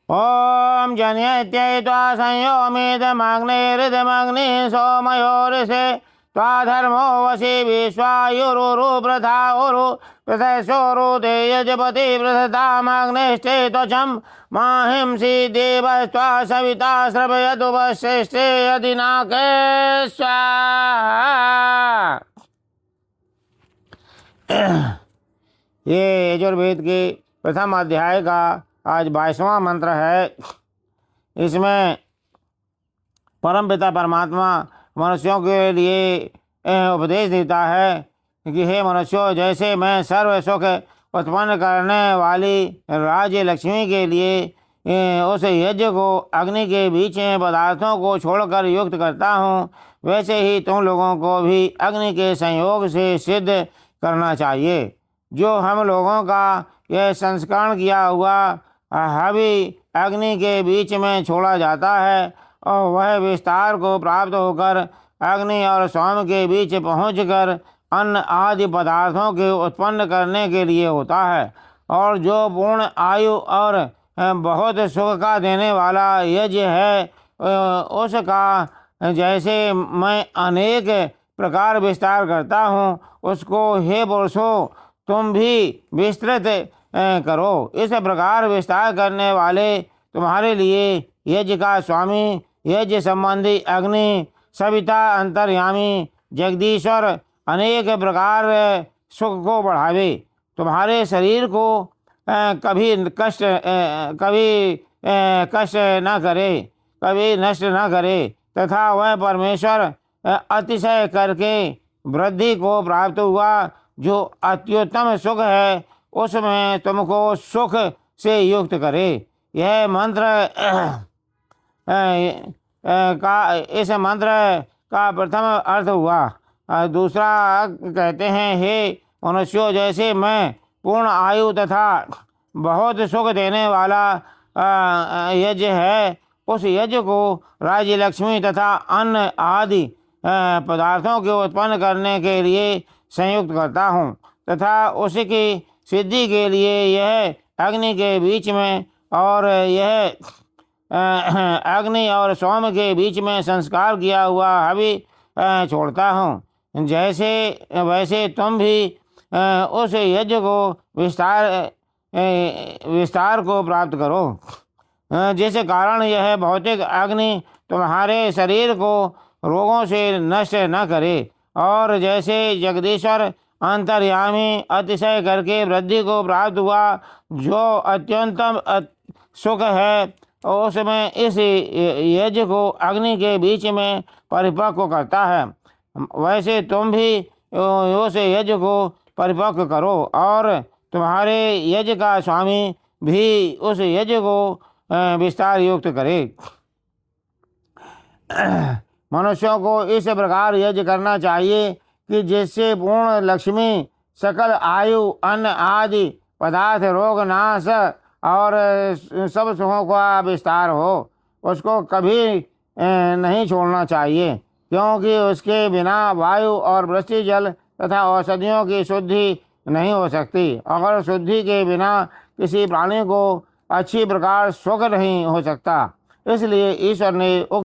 ओम जन्यत्यैत्वा संयोमिदमग्निरिदमग्नि सोमयोरिषे त्वाधर्मो वशी विश्वायुरुरु प्रथा उरु प्रथशोरु तेजपति प्रथतामग्निष्ठे त्वचं माहिंसि देवस्त्वा सविता श्रवयतु वश्रेष्ठे यदिनाके स्वाहा। ये यजुर्वेद के प्रथम अध्याय का आज 22वां मंत्र है। इसमें परमपिता परमात्मा मनुष्यों के लिए उपदेश देता है कि हे मनुष्यों, जैसे मैं सर्व सुख उत्पन्न करने वाली राज्य लक्ष्मी के लिए उस यज्ञ को अग्नि के बीच में पदार्थों को छोड़कर युक्त करता हूँ, वैसे ही तुम लोगों को भी अग्नि के संयोग से सिद्ध करना चाहिए। जो हम लोगों का यह संस्करण किया हुआ हवि अग्नि के बीच में छोड़ा जाता है और वह विस्तार को प्राप्त होकर अग्नि और सोम के बीच पहुंचकर अन्न आदि पदार्थों के उत्पन्न करने के लिए होता है। और जो पूर्ण आयु और बहुत सुख का देने वाला यज्ञ है, उसका जैसे मैं अनेक प्रकार विस्तार करता हूँ, उसको हे पुरुषों तुम भी विस्तृत करो। इस प्रकार विस्तार करने वाले तुम्हारे लिए यज्ञ का स्वामी, यज्ञ संबंधी अग्नि, सविता, अंतर्यामी, जगदीश्वर अनेक प्रकार सुख को बढ़ावे, तुम्हारे शरीर को कभी कष्ट न करे, कभी नष्ट न करे, तथा वह परमेश्वर अतिशय करके वृद्धि को प्राप्त हुआ जो अत्युत्तम सुख है, उसमें तुमको सुख से युक्त करे। यह मंत्र इस मंत्र का प्रथम अर्थ हुआ। दूसरा कहते हैं, हे मनुष्यों, जैसे मैं पूर्ण आयु तथा बहुत सुख देने वाला यज्ञ है, उस यज्ञ को राज्य लक्ष्मी तथा अन्न आदि पदार्थों के उत्पन्न करने के लिए संयुक्त करता हूँ, तथा उसकी सिद्धि के लिए यह अग्नि के बीच में और यह अग्नि और सोम के बीच में संस्कार किया हुआ हवि छोड़ता हूँ। जैसे वैसे तुम भी उस यज्ञ को विस्तार को प्राप्त करो, जिस कारण यह भौतिक अग्नि तुम्हारे शरीर को रोगों से नष्ट न करे। और जैसे जगदीश्वर अंतर्यामी अतिशय करके वृद्धि को प्राप्त हुआ जो अत्यंतम सुख है, उसमें इस यज्ञ को अग्नि के बीच में परिपक्व करता है, वैसे तुम भी उस यज्ञ को परिपक्व करो। और तुम्हारे यज्ञ का स्वामी भी उस यज्ञ को विस्तार युक्त करे। मनुष्यों को इस प्रकार यज्ञ करना चाहिए कि जिससे पूर्ण लक्ष्मी, सकल आयु, अन्न आदि पदार्थ, रोग नाश और सब सुखों का विस्तार हो। उसको कभी नहीं छोड़ना चाहिए, क्योंकि उसके बिना वायु और वृष्टि जल तथा औषधियों की शुद्धि नहीं हो सकती। अगर शुद्धि के बिना किसी प्राणी को अच्छी प्रकार सुख नहीं हो सकता। इसलिए ईश्वर ने